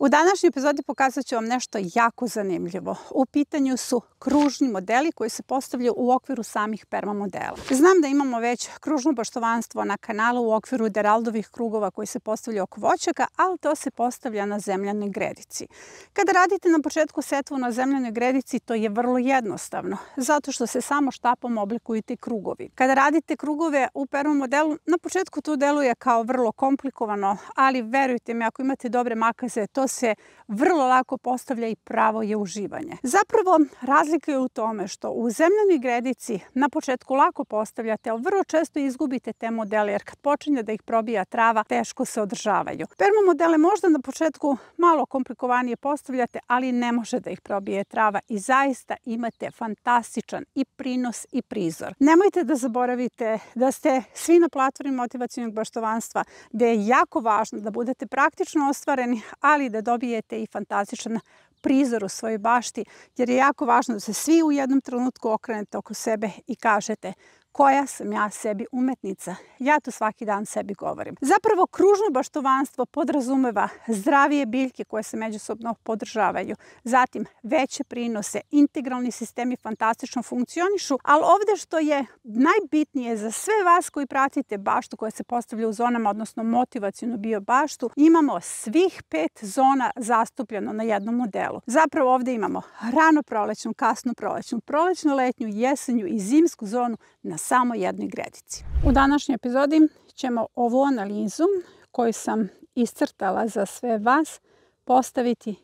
U današnjoj epizodi pokazat ću vam nešto jako zanimljivo. U pitanju su kružni modeli koji se postavljaju u okviru samih perma modela. Znam da imamo već kružno baštovanstvo na kanalu u okviru deraldovih krugova koji se postavljaju oko voćaka, ali to se postavlja na zemljanoj gredici. Kada radite na početku setvu na zemljanoj gredici, to je vrlo jednostavno, zato što se samo štapom oblikuju ti krugovi. Kada radite krugove u perma modelu, na početku to deluje kao vrlo komplikovano, ali verujte mi, ako imate dobre makaze, to se vrlo lako postavlja i pravo je uživanje. Zapravo, razlika je u tome što u zemljanoj gredici na početku lako postavljate, ali vrlo često izgubite te modele, jer kad počinje da ih probija trava, teško se održavaju. Perma modele možda na početku malo komplikovanije postavljate, ali ne može da ih probije trava i zaista imate fantastičan i prinos i prizor. Nemojte da zaboravite da ste svi na platformi motivacionog baštovanstva, gde je jako važno da budete praktično ostvareni, ali da dobijete i fantastičan prizor u svojoj bašti, jer je jako važno da se svi u jednom trenutku okrenete oko sebe i kažete: koja sam ja sebi umetnica? Ja to svaki dan sebi govorim. Zapravo, kružno baštovanstvo podrazumeva zdravije biljke koje se međusobno podržavaju, zatim veće prinose, integralni sistemi fantastično funkcionišu, ali ovde što je najbitnije za sve vas koji pratite baštu koja se postavlja u zonama, odnosno motivacionu bio baštu, imamo svih 5 zona zastupljeno na jednom modelu. Zapravo ovde imamo rano prolećnu, kasnu prolećnu, prolećnu, letnju, jesenju i zimsku zonu na samo jednoj gredici. U današnjoj epizodi ćemo ovu analizu koju sam iscrtala za sve vas postaviti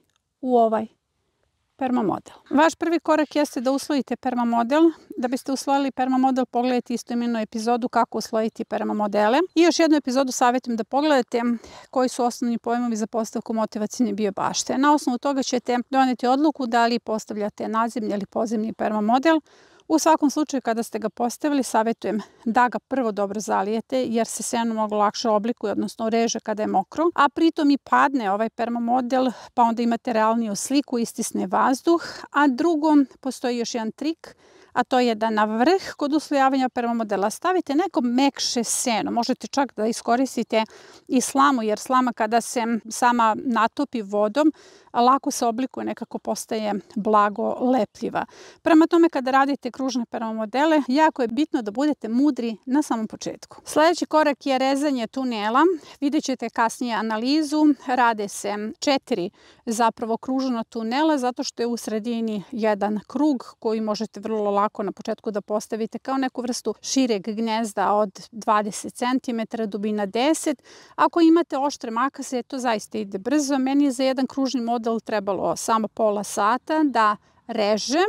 u ovaj perma model. Vaš prvi korak jeste da usvojite perma model. Da biste usvojili perma model, pogledajte istoimenu epizodu kako usvojiti perma modele. I još jednu epizodu savjetujem da pogledate koji su osnovni pojmovi za postavku motivacione bio bašte. Na osnovu toga ćete doneti odluku da li postavljate nadzemni ili podzemni perma model. U svakom slučaju, kada ste ga postavili, savjetujem da ga prvo dobro zalijete, jer se seno mnogo lakše oblikuje, odnosno reže kada je mokro, a pritom i padne ovaj perma model, pa onda imate realniju sliku, istisne vazduh. A drugo, postoji još jedan trik, a to je da na vrh kod uslojavanja perma modela stavite neko mekše seno. Možete čak da iskoristite i slamu, jer slama kada se sama natopi vodom, lako se oblikuje, nekako postaje blago lepljiva. Prema tome, kada radite kružne perma modele, jako je bitno da budete mudri na samom početku. Sljedeći korak je rezanje tunela. Vidjet ćete kasnije analizu. Rade se 4 zapravo kružna tunela, zato što je u sredini jedan krug koji možete vrlo lako na početku da postavite kao neku vrstu šireg gnezda od 20 cm, dubina 10. Ako imate oštre makaze, to zaista ide brzo. Meni je za jedan kružni model trebalo samo pola sata da režem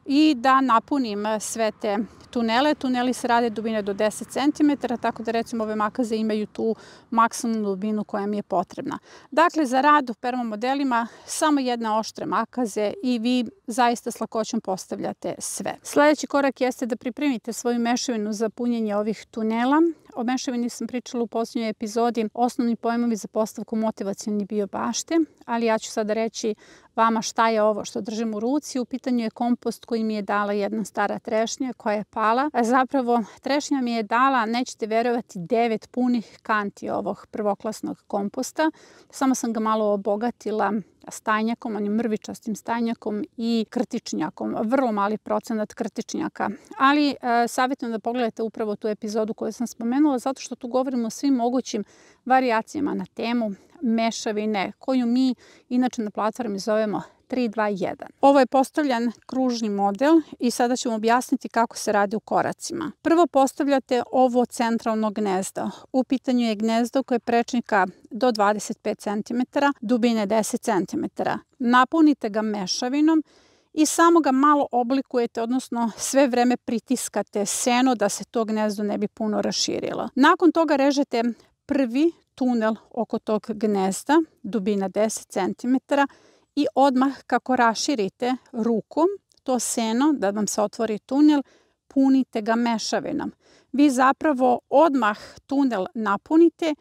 i da napunim sve te tunele. Tuneli se rade dubine do 10 cm, tako da recimo ove makaze imaju tu maksimalnu dubinu koja mi je potrebna. Dakle, za rad u perma modelima samo jedne oštre makaze i vi zaista s lakoćom postavljate sve. Sljedeći korak jeste da pripremite svoju mešavinu za punjenje ovih tunela. O mešavini sam pričala u posljednjoj epizodi, osnovni pojmovi za postavku motivacione bio bašte, ali ja ću sada reći vama šta je ovo što držim u ruci. U pitanju je kompost koji mi je dala jedna stara trešnja koja je pala. Zapravo, trešnja mi je dala, nećete verovati, 9 punih kanti ovog prvoklasnog komposta. Samo sam ga malo obogatila stajnjakom, onim mrvičastim stajnjakom i krtičnjakom. Vrlo mali procenat krtičnjaka. Ali savjetujem da pogledate upravo tu epizodu koju sam spomenula, zato što tu govorimo o svim mogućim varijacijama na temu mešavine, koju mi inače na platformi zovemo 3-2-1. Ovo je postavljen kružni model i sada ću vam objasniti kako se radi u koracima. Prvo postavljate ovo centralno gnezdo. U pitanju je gnezdo koje prečnika do 25 cm, dubine 10 cm. Napunite ga mešavinom i samo ga malo oblikujete, odnosno sve vreme pritiskate seno da se to gnezdo ne bi puno raširilo. Nakon toga režete prvi tunel oko tog gnezda, dubina 10 cm, i odmah kako raširite rukom to seno da vam se otvori tunel, punite ga mešavinom. Vi zapravo odmah tunel napunite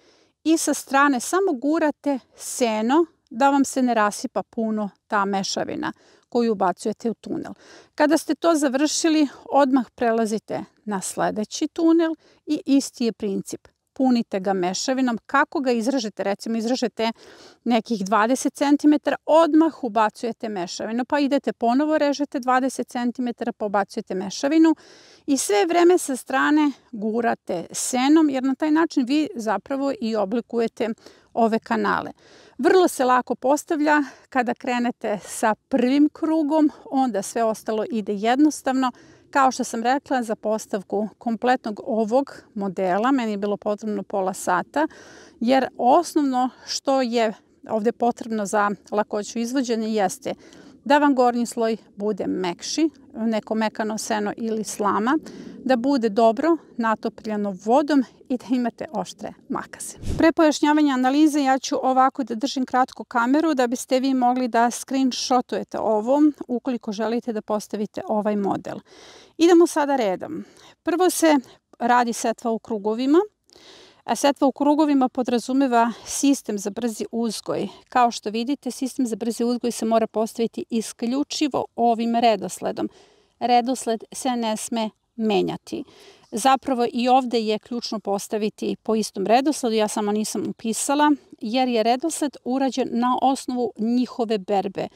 i sa strane samo gurate seno da vam se ne rasipa puno ta mešavina koju ubacujete u tunel. Kada ste to završili, odmah prelazite na sljedeći tunel i isti je princip. punite ga mešavinom. Kako ga izražete? Recimo izražete nekih 20 cm, odmah ubacujete mešavinu, pa idete ponovo režete 20 cm, pa ubacujete mešavinu i sve vreme sa strane gurate senom, jer na taj način vi zapravo i oblikujete ove kanale. Vrlo se lako postavlja. Kada krenete sa prvim krugom, onda sve ostalo ide jednostavno. Kao što sam rekla, za postavku kompletnog ovog modela meni je bilo potrebno pola sata, jer osnovno što je ovde potrebno za lakoću izvođenja jeste da vam gornji sloj bude mekši, neko mekano seno ili slama, da bude dobro natopljeno vodom i da imate oštre makaze. Pre pojašnjavanja analize ja ću ovako da držim kratko kameru da biste vi mogli da screenshotujete ovo ukoliko želite da postavite ovaj model. Idemo sada redom. Prvo se radi setva u krugovima. A setva u krugovima podrazumeva sistem za brzi uzgoj. Kao što vidite, sistem za brzi uzgoj se mora postaviti isključivo ovim redosledom. Redosled se ne sme menjati. Zapravo i ovde je ključno postaviti po istom redosledu, ja samo nisam upisala, jer je redosled urađen na osnovu njihove berbe.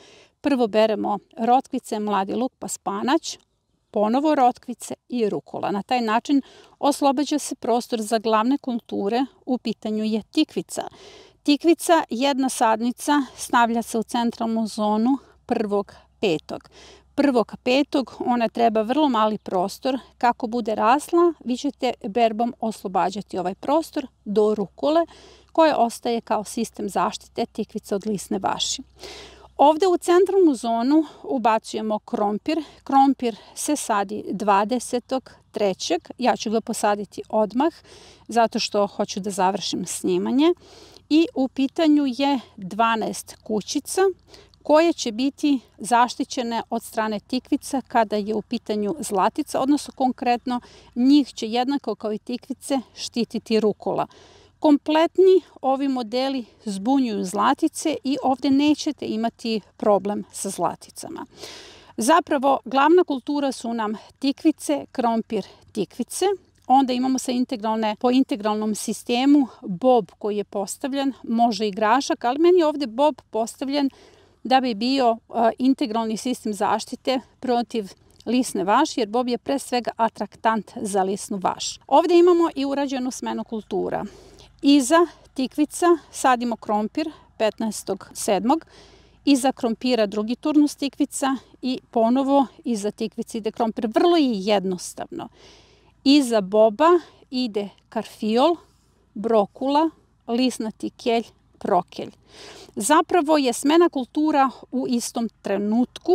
Prvo beremo rotkvice, mladi luk pa spanać, ponovo rotkvice i rukula. Na taj način oslobađa se prostor za glavne kulture, u pitanju je tikvica. Tikvica, jedna sadnica, stavlja se u centralnu zonu 1.5. 1.5. ona treba vrlo mali prostor. Kako bude rasla, vi ćete berbom oslobađati ovaj prostor do rukule, koje ostaje kao sistem zaštite tikvica od lisne vaši. Ovde u centralnu zonu ubacujemo krompir. Krompir se sadi 20.3. Ja ću ga posaditi odmah, zato što hoću da završim snimanje. I u pitanju je 12 kućica koje će biti zaštićene od strane tikvica kada je u pitanju zlatica, odnosno konkretno njih će jednako kao i tikvice štititi rukula. Kompletni ovi modeli zbunjuju zlatice i ovde nećete imati problem sa zlaticama. Zapravo, glavna kultura su nam tikvice, krompir, tikvice. Onda imamo po integralnom sistemu bob koji je postavljen, može i grašak, ali meni je ovde bob postavljen da bi bio integralni sistem zaštite protiv lisne vaši, jer bob je pre svega atraktant za lisnu vaš. Ovde imamo i urađenu smenu kultura. Iza tikvica sadimo krompir 15.7. Iza krompira drugi turnus tikvica i ponovo iza tikvice ide krompir. Vrlo je jednostavno. Iza boba ide karfiol, brokula, lisnati kelj, prokelj. Zapravo je smena kultura u istom trenutku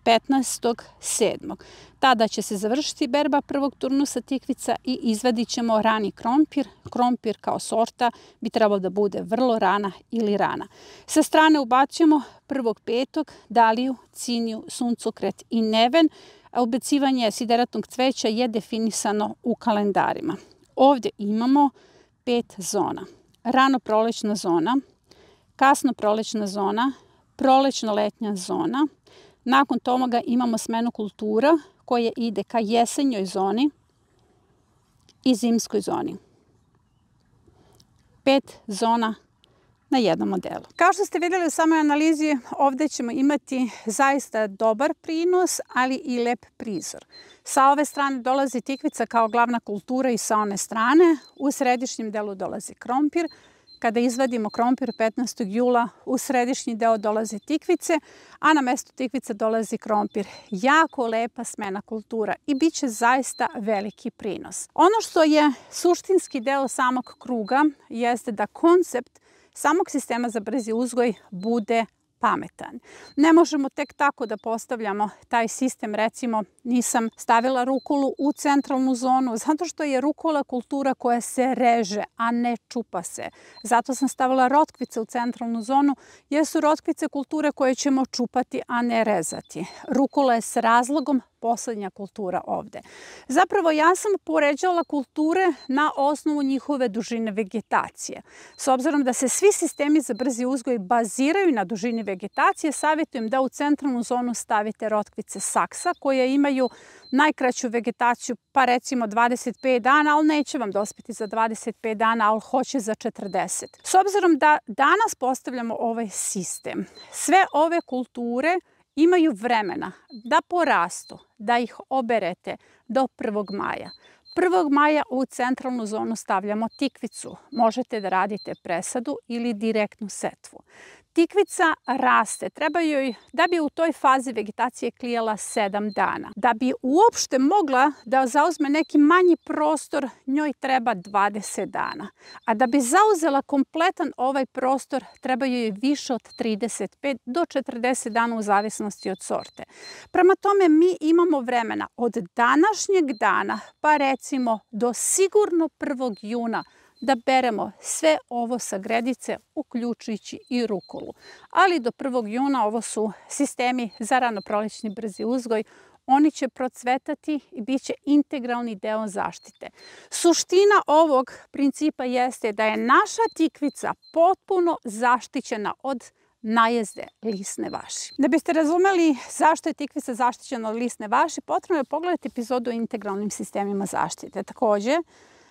15.7. Tada će se završiti berba prvog turnusa tikvica i izvadit ćemo rani krompir. Krompir kao sorta bi trebalo da bude vrlo rana ili rana. Sa strane ubacujemo 1.5. daliju, ciniju, suncokret i neven. Ubacivanje sideratnog cveća je definisano u kalendarima. Ovdje imamo 5 zona. Rano prolećna zona, kasno prolećna zona, prolećno-letnja zona. Nakon toga imamo smenu kultura koja ide ka jesenjoj zoni i zimskoj zoni. 5 zona na jednom modelu. Kao što ste vidjeli u samoj analizi, ovdje ćemo imati zaista dobar prinos, ali i lep prizor. Sa ove strane dolazi tikvica kao glavna kultura i sa one strane. U središnjem delu dolazi krompir. Kada izvadimo krompir 15. jula, u središnji deo dolaze tikvice, a na mesto tikvica dolazi krompir. Jako lepa smena kultura i bit će zaista veliki prinos. Ono što je suštinski deo samog kruga jeste da koncept samog sistema za brzi uzgoj bude pametan. Ne možemo tek tako da postavljamo taj sistem, recimo nisam stavila rukulu u centralnu zonu, zato što je rukula kultura koja se reže, a ne čupa se. Zato sam stavila rotkvice u centralnu zonu, jer su rotkvice kulture koje ćemo čupati, a ne rezati. Rukula je s razlogom poslednja kultura ovde. Zapravo ja sam poređala kulture na osnovu njihove dužine vegetacije. S obzirom da se svi sistemi za brzi uzgoj baziraju na dužini vegetacije, savjetujem da u centralnu zonu stavite rotkvice saksa koje imaju najkraću vegetaciju, pa recimo 25 dana, ali neće vam dospeti za 25 dana, ali hoće za 40. S obzirom da danas postavljamo ovaj sistem, sve ove kulture imaju vremena da porastu, da ih oberete do 1. maja. 1. maja u centralnu zonu stavljamo tikvicu. Možete da radite presadu ili direktnu setvu. Tikvica raste, treba joj, da bi u toj fazi vegetacije klijala 7 dana. Da bi uopšte mogla da zauzme neki manji prostor, njoj treba 20 dana. A da bi zauzela kompletan ovaj prostor, treba joj više od 35 do 40 dana u zavisnosti od sorte. Prema tome, mi imamo vremena od današnjeg dana, pa recimo do sigurno 1. juna, da beremo sve ovo sa gredice, uključujući i rukolu. Ali do 1. juna ovo su sistemi za ranoprolećni brzi uzgoj. Oni će procvetati i bit će integralni deo zaštite. Suština ovog principa jeste da je naša tikvica potpuno zaštićena od najezde lisne vaši. Da biste razumeli zašto je tikvica zaštićena od lisne vaši, potrebno je pogledati epizodu o integralnim sistemima zaštite. Takođe,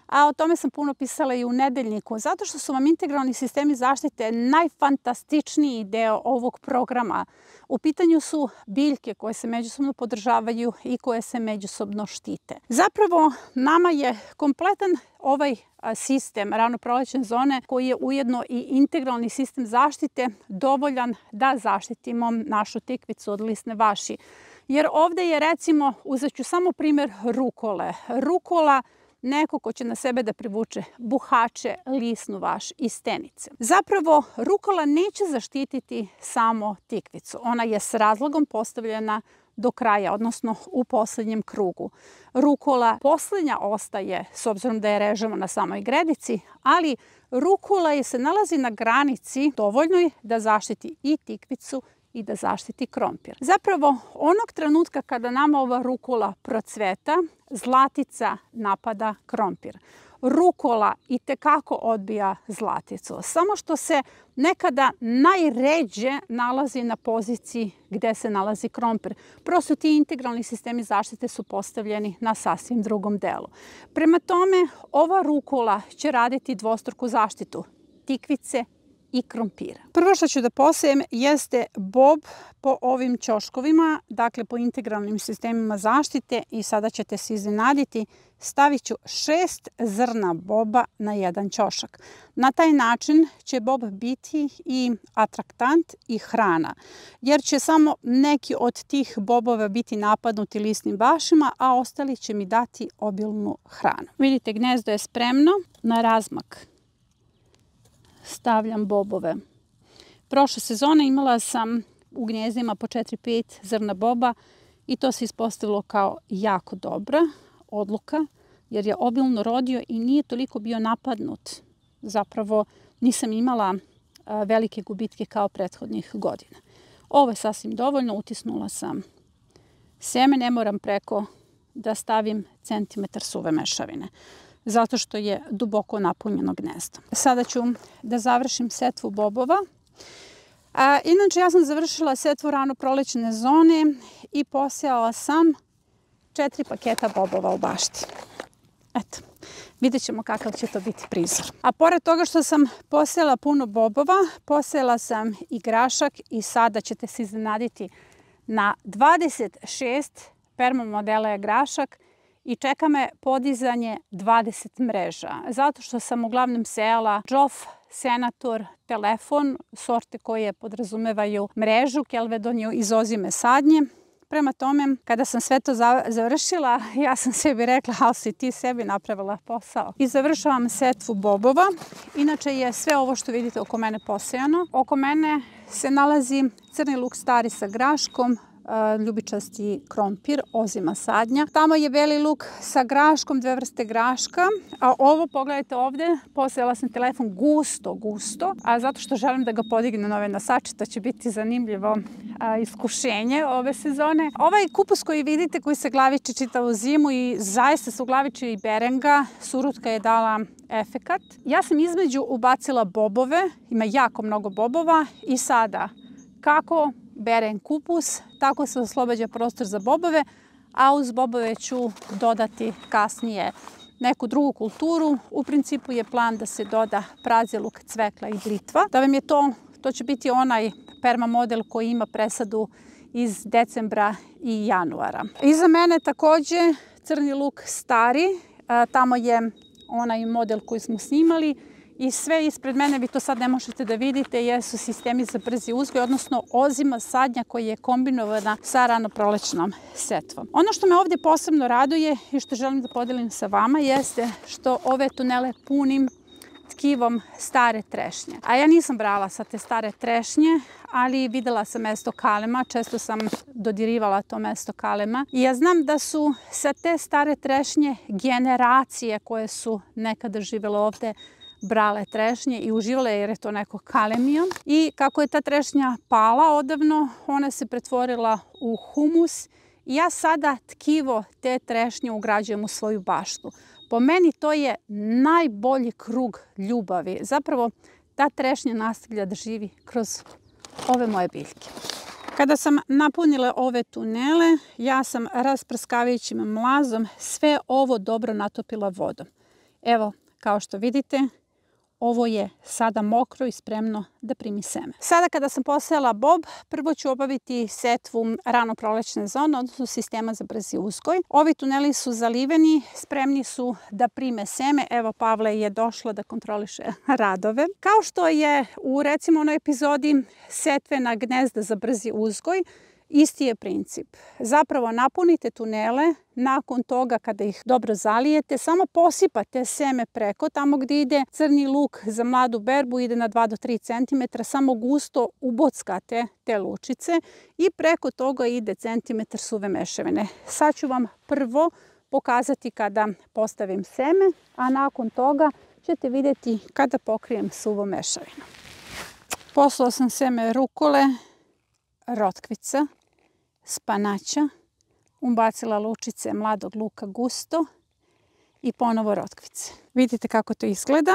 a o tome sam puno pisala i u nedeljniku, zato što su vam integralni sistemi zaštite najfantastičniji deo ovog programa. U pitanju su biljke koje se međusobno podržavaju i koje se međusobno štite. Zapravo, nama je kompletan ovaj sistem ranoprolećne zone, koji je ujedno i integralni sistem zaštite, dovoljan da zaštitimo našu tikvicu od lisne vaši. Jer ovde je, recimo, uzet ću samo primer rukole. Rukola, neko ko će na sebe da privuče buhače, lisnu vaš i stenice. Zapravo, rukola neće zaštititi samo tikvicu. Ona je s razlogom postavljena do kraja, odnosno u poslednjem krugu. Rukola poslednja ostaje, s obzirom da je režemo na samoj gredici, ali rukola se nalazi na granici dovoljnoj da zaštiti i tikvicu i da zaštiti krompir. Zapravo, onog trenutka kada nama ova rukola procveta, zlatica napada krompir. Rukola itekako odbija zlaticu, samo što se nekada najređe nalazi na poziciji gde se nalazi krompir. Prosto ti integralni sistemi zaštite su postavljeni na sasvim drugom delu. Prema tome, ova rukola će raditi dvostruku zaštitu tikvice i krompira. Prvo što ću da posejem jeste bob po ovim ćoškovima, dakle po integralnim sistemima zaštite, i sada ćete se iznenaditi, stavit ću 6 zrna boba na jedan ćošak. Na taj način će bob biti i atraktant i hrana, jer će samo neki od tih bobova biti napadnuti lisnim vašima, a ostali će mi dati obilnu hranu. Vidite, gnezdo je spremno. Na razmak stavljam bobove. Prošle sezone imala sam u gnezdima po 4-5 zrna boba i to se ispostavilo kao jako dobra odluka, jer je obilno rodio i nije toliko bio napadnut. Zapravo nisam imala velike gubitke kao prethodnih godina. Ovo je sasvim dovoljno, utisnula sam seme, ne moram preko da stavim centimetar suve mešavine, zato što je duboko napunjeno gnezdo. Sada ću da završim setvu bobova. Inače, ja sam završila setvu ranoprolećne zone i posejala sam 4 paketa bobova u bašti. Eto, vidjet ćemo kakav će to biti prizor. A pored toga što sam posejala puno bobova, posejala sam i grašak i sada ćete se iznenaditi, na 26 permamodela je grašak i čeka me podizanje 20 mreža. Zato što sam uglavnom sejala džof, senator, telefon, sorte koje podrazumevaju mrežu, kelvedoniju i zozime sadnje. Prema tome, kada sam sve to završila, ja sam sebi rekla, ali si ti sebi napravila posao. I završavam setvu bobova. Inače je sve ovo što vidite oko mene posejano. Oko mene se nalazi crni luk stari sa graškom, ljubičasti krompir, ozima sadnja. Tamo je beli luk sa graškom, 2 vrste graška. A ovo, pogledajte ovde, posejala sam telefon gusto, a zato što želim da ga podignem na ove nosače, to će biti zanimljivo iskušenje ove sezone. Ovaj kupus koji vidite, koji se glaviči čitavu zimu i zaista se uglaviči i berenga, surutka je dala efekat. Ja sam između ubacila bobove, ima jako mnogo bobova i sada kako berem kupus, tako se oslobađa prostor za bobove, a uz bobove ću dodati kasnije neku drugu kulturu. U principu je plan da se doda praziluk, cvekla i blitva. Da vam je to će biti onaj perma model koji ima presadu iz decembra i januara. Iza mene takođe crni luk stari, tamo je onaj model koji smo snimali i sve ispred mene, vi to sad ne možete da vidite, jesu sistemi za brzi uzgoj, odnosno ozima sadnja koja je kombinovana sa ranoprolećnom setvom. Ono što me ovdje posebno raduje i što želim da podelim sa vama jeste što ove tunele punim tkivom stare trešnje. A ja nisam brala sa te stare trešnje, ali videla sam mesto kalema, često sam dodirivala to mesto kalema i ja znam da su sa te stare trešnje generacije koje su nekada živele ovde brale trešnje i uživale jer je to neko kalemio. I kako je ta trešnja pala odavno, ona se pretvorila u humus i ja sada tkivo te trešnje ugrađujem u svoju baštu. Po meni to je najbolji krug ljubavi. Zapravo ta trešnja nastavlja da živi kroz ove moje biljke. Kada sam napunila ove tunele, ja sam rasprskavajućim mlazom sve ovo dobro natopila vodom. Evo, kao što vidite, ovo je sada mokro i spremno da primi seme. Sada kada sam posejala bob, prvo ću obaviti setvu ranoprolećne zone, odnosno sistema za brzi uzgoj. Ovi tuneli su zaliveni, spremni su da prime seme. Evo, Pavle je došla da kontroliše radove. Kao što je u recimo onoj epizodi setve na gnezda za brzi uzgoj, isti je princip. Zapravo napunite tunele, nakon toga kada ih dobro zalijete, samo posipate seme preko, tamo gdje ide crni luk za mladu berbu ide na 2 do 3 cm, samo gusto ubockate te lučice i preko toga ide centimetar suve mešavine. Sad ću vam prvo pokazati kada postavim seme, a nakon toga ćete vidjeti kada pokrijem suvo mešavinu. Poslala sam seme rukole, rotkvica, spanaća, ubacila lučice mladog luka gusto i ponovo rotkvice. Vidite kako to izgleda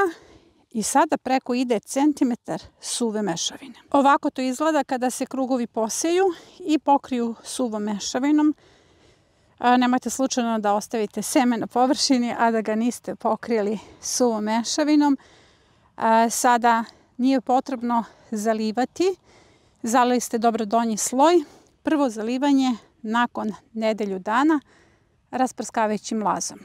i sada preko ide centimetar suve mešavine. Ovako to izgleda kada se krugovi poseju i pokriju suvom mešavinom. Nemojte slučajno da ostavite seme na površini, a da ga niste pokrijeli suvom mešavinom. Sada nije potrebno zalivati. Zalili ste dobro donji sloj. Prvo zalivanje nakon nedelju dana rasprskavajućim mlazom.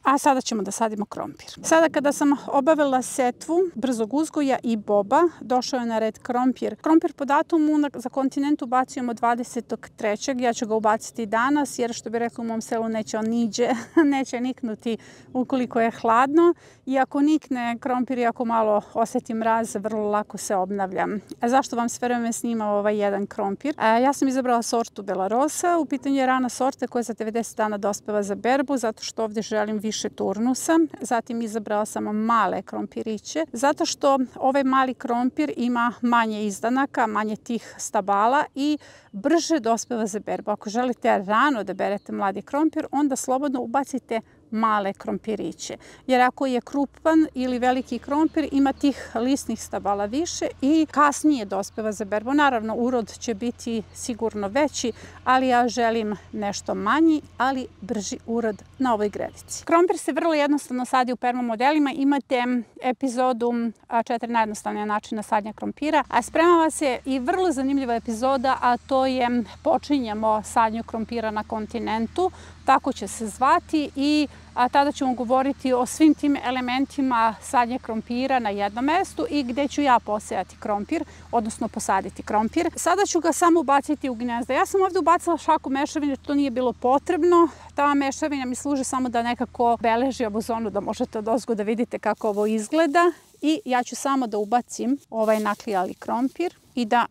A sada ćemo da sadimo krompir. Sada kada sam obavila setvu brzog uzgoja i boba, došao je na red krompir. Krompir po datumu za kontinentu bacujemo 23. Ja ću ga ubaciti danas jer što bi rekla u mom selu neće on niđe, neće niknuti ukoliko je hladno. I ako nikne krompir i ako malo osjeti mraz, vrlo lako se obnavlja. A zašto vam sve vreme snimam ovaj jedan krompir? Ja sam izabrala sortu Belarosa. U pitanju je rana sorta koja za 90 dana dospeva za berbu, zato što ovdje želim više turnusa. Zatim izabrala sam male krompiriće, zato što ovaj mali krompir ima manje izdanaka, manje tih stabala i brže dospeva za berbu. Ako želite rano da berete mladi krompir, onda slobodno ubacite male krompiriće. Jer ako je krupan ili veliki krompir, ima tih lisnih stabala više i kasnije dospeva za berbu. Naravno, urod će biti sigurno veći, ali ja želim nešto manji, ali brži urod na ovoj gredici. Krompir se vrlo jednostavno sadi u perma modelima. Imate epizodu 4 najjednostavnije načina sadnja krompira, a spremava se i vrlo zanimljiva epizoda, a to je počinjemo sadnju krompira na kontinentu. Tako će se zvati i tada ćemo govoriti o svim tim elementima sadnje krompira na jednom mestu i gdje ću ja posejati krompir, odnosno posaditi krompir. Sada ću ga samo ubaciti u gnezda. Ja sam ovdje ubacila šaku mešavine, to nije bilo potrebno. Ta mešavina mi služi samo da nekako beleži ovu zonu, da možete odozgo da vidite kako ovo izgleda. I ja ću samo da ubacim ovaj naklijali krompir i da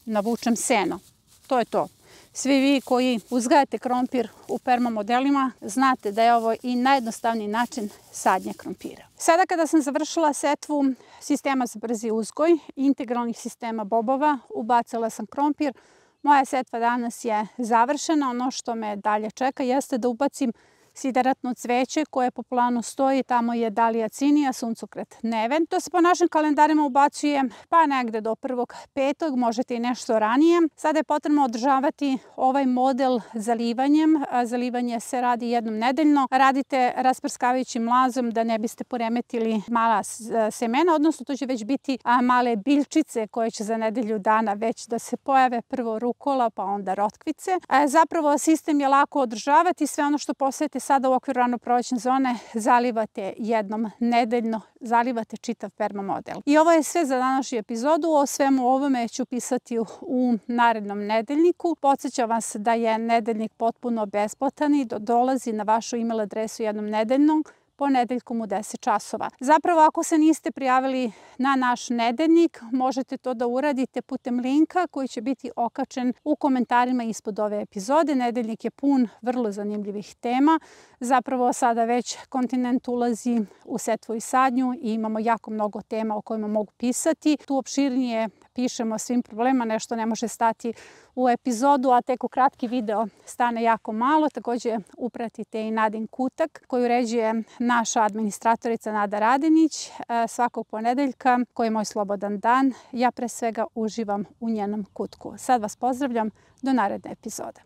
navučem seno. to je to. Svi vi koji uzgajate krompir u permamodelima znate da je ovo i najjednostavniji način sadnje krompira. Sada kada sam završila setvu sistema za brzi uzgoj, integralnih sistema bobova, ubacila sam krompir. Moja setva danas je završena. Ono što me dalje čeka jeste da ubacim sideratno cveće koje po planu stoji. Tamo je Dalija cinija, suncokret neven. To se po našim kalendarima ubacuje pa negde do 1.5. Možete i nešto ranije. Sada je potrebno održavati ovaj model zalivanjem. Zalivanje se radi jednom nedeljno. Radite rasprskavajućim mlazom da ne biste poremetili mala semena, odnosno to će već biti male biljčice koje će za nedelju dana već da se pojave. Prvo rukola, pa onda rotkvice. Zapravo sistem je lako održavati. Sve ono što posejete sada u okviru ranoprolećne zone zalivate jednom nedeljno, zalivate čitav permamodel. I ovo je sve za današnju epizodu. O svemu ovome ću pisati u narednom nedeljniku. Podsećam vas da je nedeljnik potpuno besplatan i dolazi na vašu email adresu jednom nedeljnom, ponedeljkom u 10 časova. Zapravo, ako se niste prijavili na naš nedeljnik, možete to da uradite putem linka koji će biti okačen u komentarima ispod ove epizode. Nedeljnik je pun vrlo zanimljivih tema. Zapravo, sada već kontinent ulazi u setvu i sadnju i imamo jako mnogo tema o kojima mogu pisati. Tu opširnije pišemo o svim problemima, nešto ne može stati u epizodu, a tek u kratki video stane jako malo. Također upratite i Nadin kutak koji uređuje naša administratorica Nada Radinić svakog ponedeljka, koji je moj slobodan dan. Ja pre svega uživam u njenom kutku. Sad vas pozdravljam, do naredne epizode.